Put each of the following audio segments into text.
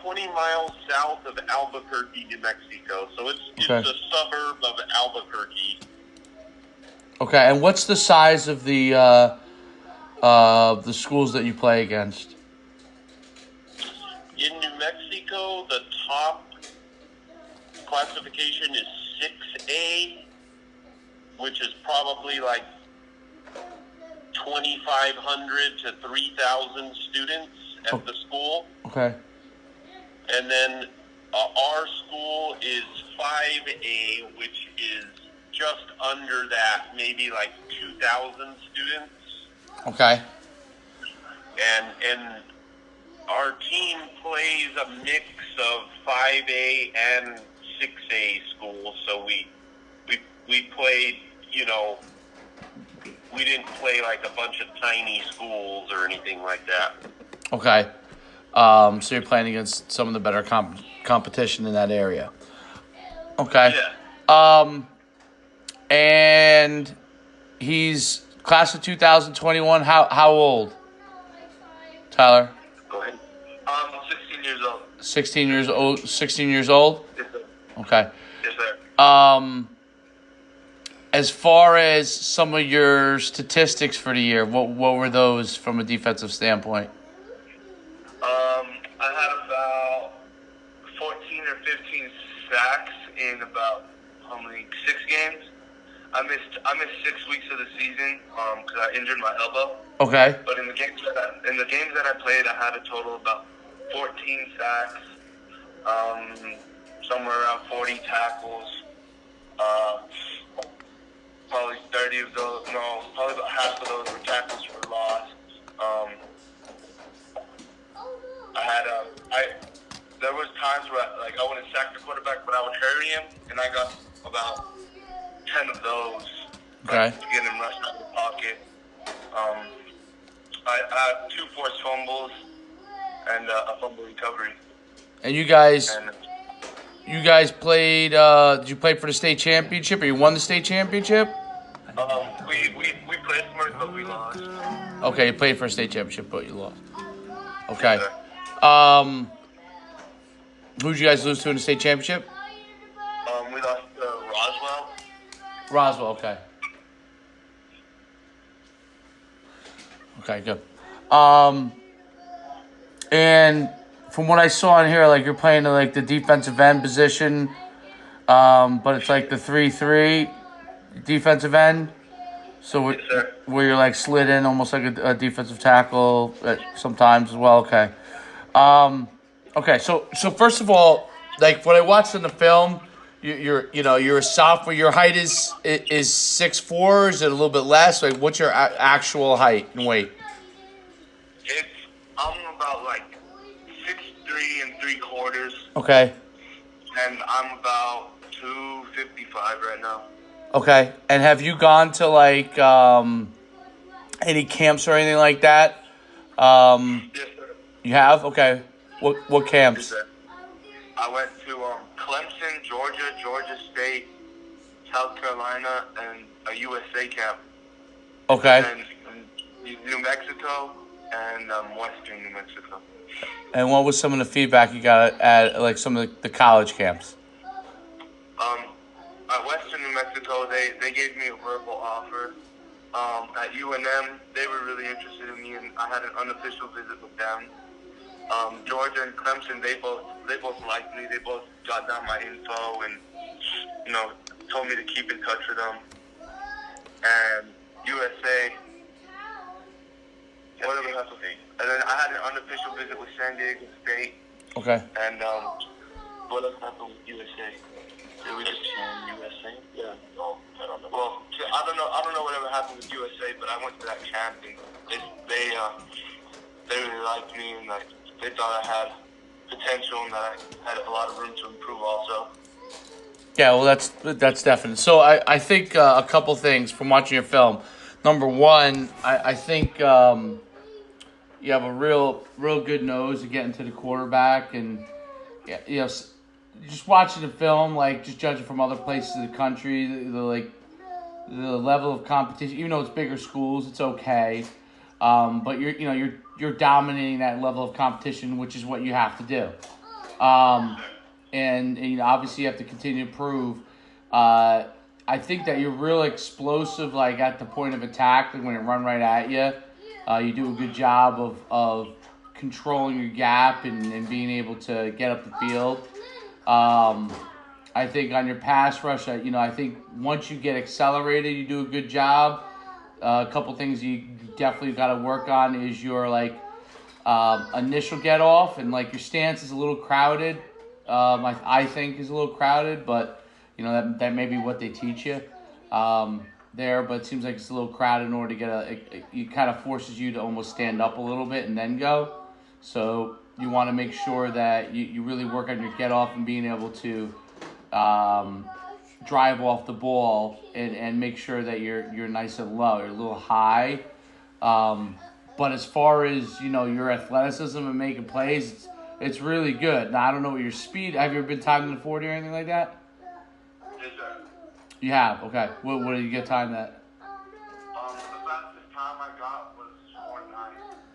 20 miles south of Albuquerque, New Mexico. So it's a suburb of Albuquerque. Okay, and what's the size of the schools that you play against? In New Mexico, the top classification is 6A, which is probably like 2,500 to 3,000 students at the school. Okay. And then our school is 5A, which is just under that, maybe like 2,000 students. Okay. And our team plays a mix of 5A and 6A schools. So we played, we didn't play like a bunch of tiny schools or anything like that. Okay. So you're playing against some of the better competition in that area. Okay. Yeah. And he's class of 2021. How old? Tyler? Go ahead. I'm 16 years old. 16 years old. 16 years old? Yes, sir. Okay. Yes, sir. As far as some of your statistics for the year, what were those from a defensive standpoint? I had about 14 or 15 sacks in about 6 games. I missed 6 weeks of the season because I injured my elbow. Okay. But in the games that I played, I had a total of about 14 sacks, somewhere around 40 tackles. Probably 30 of those. No, probably about half of those were tackles for loss. There was times where I wouldn't sack the quarterback, but I would hurry him, and I got about 10 of those. Okay. To get him rushed out of the pocket. I had 2 forced fumbles and a fumble recovery. And you guys played. Did you play for the state championship, or you won the state championship? We played for it, but we lost. Okay, you played for a state championship, but you lost. Okay. Yes, Who'd you guys lose to in the state championship? we lost to Roswell. Roswell. Okay. Okay, good. And from what I saw in here, you're playing the defensive end position, but it's like the 3-3 defensive end. So Yes, sir. where you're slid in almost like a defensive tackle sometimes as well. Okay. Okay. So first of all, what I watched in the film, you're a sophomore. Your height is 6'4". Is it a little bit less? What's your actual height and weight? I'm about 6'3" 3/4". Okay. And I'm about 255 right now. Okay. And have you gone to any camps or anything like that? Yes, sir. You have? Okay. What camps? Yes, sir. I went to Clemson, Georgia State, South Carolina, and a USA camp. Okay. And New Mexico and Western New Mexico. And what was some of the feedback you got at some of the college camps? At Western New Mexico, they gave me a verbal offer. At UNM, they were really interested in me, and I had an unofficial visit with them. Georgia and Clemson, they both liked me. They both got down my info and told me to keep in touch with them. And USA, whatever happened. And then I had an unofficial visit with San Diego State. Okay. And what else happened with USA? Did we just USA? Yeah. No, I don't know. Well, I don't know whatever happened with USA, but I went to that camp and they really liked me and they thought I had potential and that I had a lot of room to improve also. Yeah, well, that's definite. So I think a couple things from watching your film. Number one, I think you have a real good nose to get into the quarterback, and just watching the film, just judging from other places in the country, the level of competition. Even though it's bigger schools, it's okay. But you're dominating that level of competition, which is what you have to do. Um, and you know, obviously you have to continue to improve. I think that you're real explosive, like at the point of attack, like when they run right at you. You do a good job of controlling your gap and being able to get up the field. I think on your pass rush, you know, I think once you get accelerated, you do a good job. A couple things you definitely got to work on is your like initial get off, and like your stance is a little crowded. I think is a little crowded, but you know that may be what they teach you there. But it seems like it's a little crowded in order to get it kind of forces you to almost stand up a little bit and then go. So you want to make sure that you really work on your get off and being able to drive off the ball and make sure that you're nice and low. You're a little high. But as far as, you know, your athleticism and making plays, it's really good. Now, I don't know what your speed. Have you ever been timed in the 40 or anything like that? Yes, sir. You have? Okay. What did you get timed at? The fastest time I got was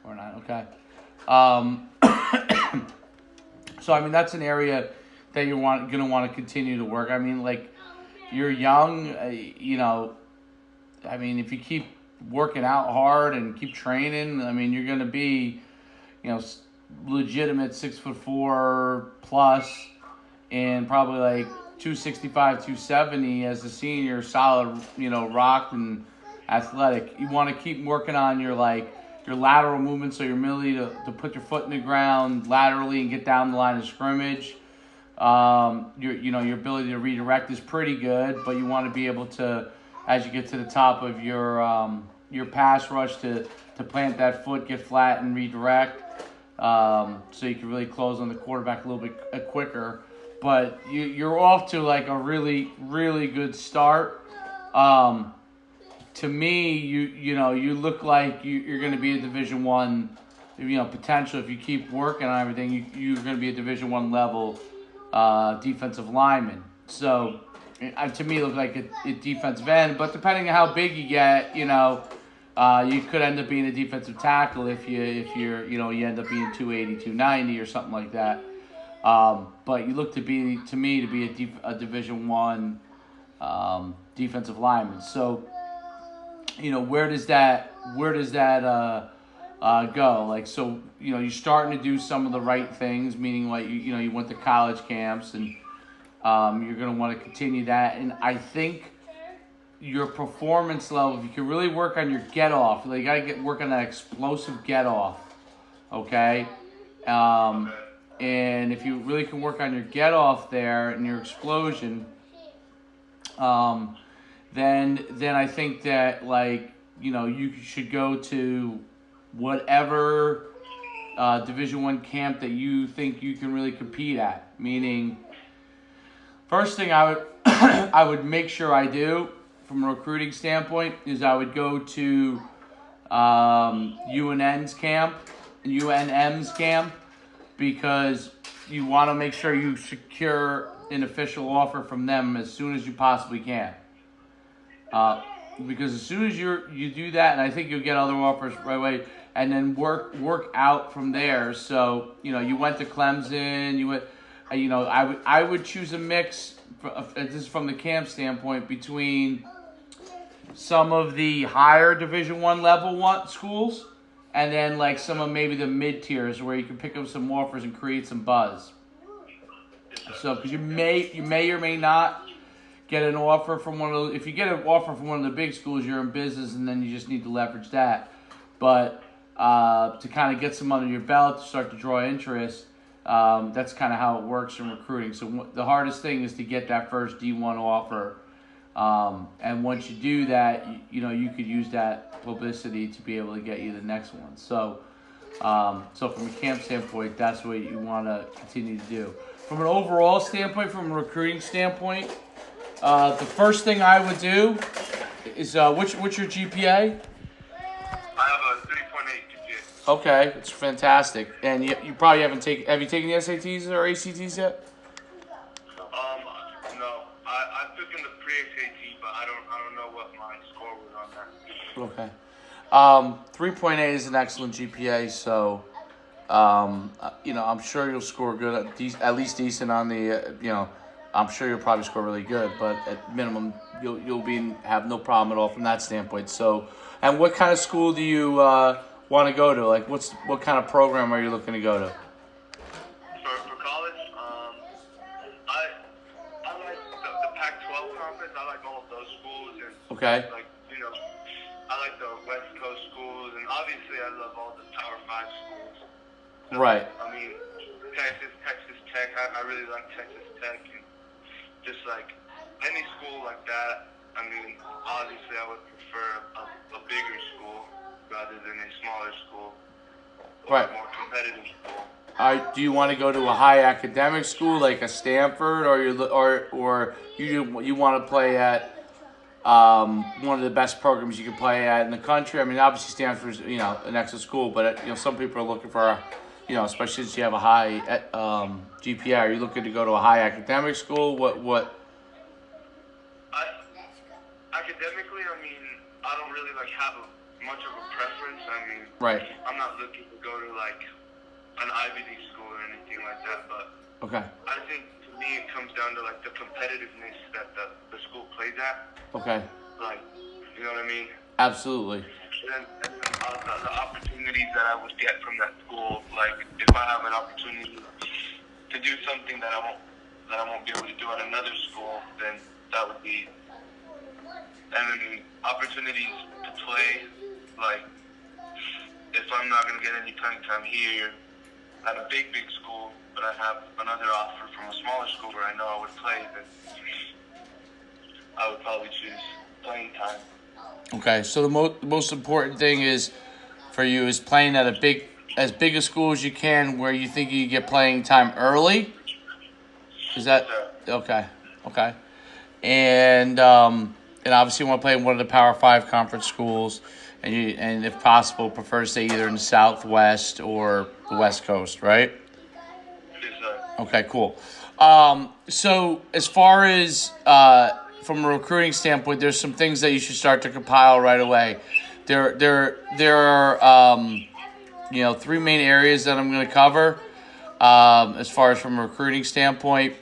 4.9. Okay. So, I mean, that's an area that you're going to want to continue to work. I mean, like, you're young, you know, I mean, if you keep working out hard and keep training, I mean, you're going to be, you know, legitimate 6'4" plus and probably like 265, 270 as a senior, solid, you know, rocked and athletic. You want to keep working on your lateral movement, so your ability to put your foot in the ground laterally and get down the line of scrimmage. Your ability to redirect is pretty good, but you want to be able to, as you get to the top of your pass rush, to plant that foot, get flat, and redirect, so you can really close on the quarterback a little bit quicker. But you're off to like a really, really good start. To me, you look like you're going to be a Division I, potential if you keep working on everything. You're going to be a Division I level defensive lineman. So to me, it looked like a defensive end. But depending on how big you get, you could end up being a defensive tackle if you end up being 280, 290 or something like that. But you look to me to be a Division I defensive lineman. So, where does that go? Like, so, you're starting to do some of the right things, meaning like, you went to college camps and you're going to want to continue that. And I think your performance level, if you can really work on your get off, you got to work on that explosive get off. Okay. And if you really can work on your get off there and your explosion, then I think that you should go to whatever Division I camp that you think you can really compete at. Meaning, first thing I would I would make sure I do from a recruiting standpoint is I would go to UNM's camp, because you want to make sure you secure an official offer from them as soon as you possibly can. Because as soon as you do that, and I think you'll get other offers right away, and then work out from there. So you went to Clemson, you went, I would choose a mix. This is from the camp standpoint, between some of the higher Division I level schools, and then like some of maybe the mid tiers where you can pick up some offers and create some buzz. So, because you may or may not get an offer from one of those. If you get an offer from one of the big schools, you're in business, and then you just need to leverage that. But to kind of get some under your belt, to start to draw interest, that's kind of how it works in recruiting. So the hardest thing is to get that first D1 offer. And once you do that, you could use that publicity to be able to get you the next one. So from a camp standpoint, that's what you want to continue to do. From an overall standpoint, from a recruiting standpoint, the first thing I would do is what's your GPA? I have a 3.8 GPA. Okay, it's fantastic. And you probably haven't taken. Have you taken the SATs or ACTs yet? No. I took in the pre-SAT, but I don't know what my score was on that. Okay. 3.8 is an excellent GPA, so I'm sure you'll score good, at least decent on the, I'm sure you'll probably score really good, but at minimum, you'll have no problem at all from that standpoint. So, and what kind of school do you want to go to? Like, what kind of program are you looking to go to? For college, I like the Pac-12 conference. I like all of those schools, and Okay. like I like the West Coast schools, and obviously I love all the Power 5 schools. So, Right. I mean, Texas Tech. I really like Texas Tech, and just like any school like that. I mean, obviously I would prefer a bigger school rather than a smaller school or Right. a more competitive school. Do you want to go to a high academic school like a Stanford, or you want to play at one of the best programs you can play at in the country? I mean, obviously Stanford's an excellent school, but some people are looking for especially since you have a high GPA. Are you looking to go to a high academic school? What? Academically, I mean, I don't really have much of a preference. I mean, Right. I'm not looking to go to an Ivy League school or anything like that, but Okay. I think to me it comes down to the competitiveness that the school plays at. Okay. You know what I mean? Absolutely. And the opportunities that I would get from that school, if I have an opportunity to do something that I won't be able to do at another school, then that would be. And then opportunities to play, if I'm not going to get any playing time here at a big school, but I have another offer from a smaller school where I know I would play, then I would probably choose playing time. Okay, so the most important thing for you is playing at as big a school as you can, where you think you get playing time early. Is that okay? Okay, and obviously you want to play in one of the Power 5 conference schools, and if possible, prefer to stay either in the Southwest or the West Coast, right? Yes, sir. Okay, cool. So as far as from a recruiting standpoint, there's some things that you should start to compile right away. There are three main areas that I'm going to cover as far as from a recruiting standpoint.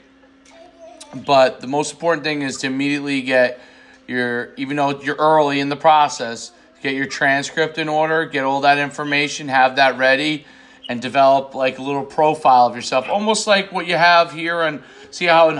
But the most important thing is to immediately get even though you're early in the process, get your transcript in order, get all that information, have that ready, and develop a little profile of yourself, almost like what you have here, and see how in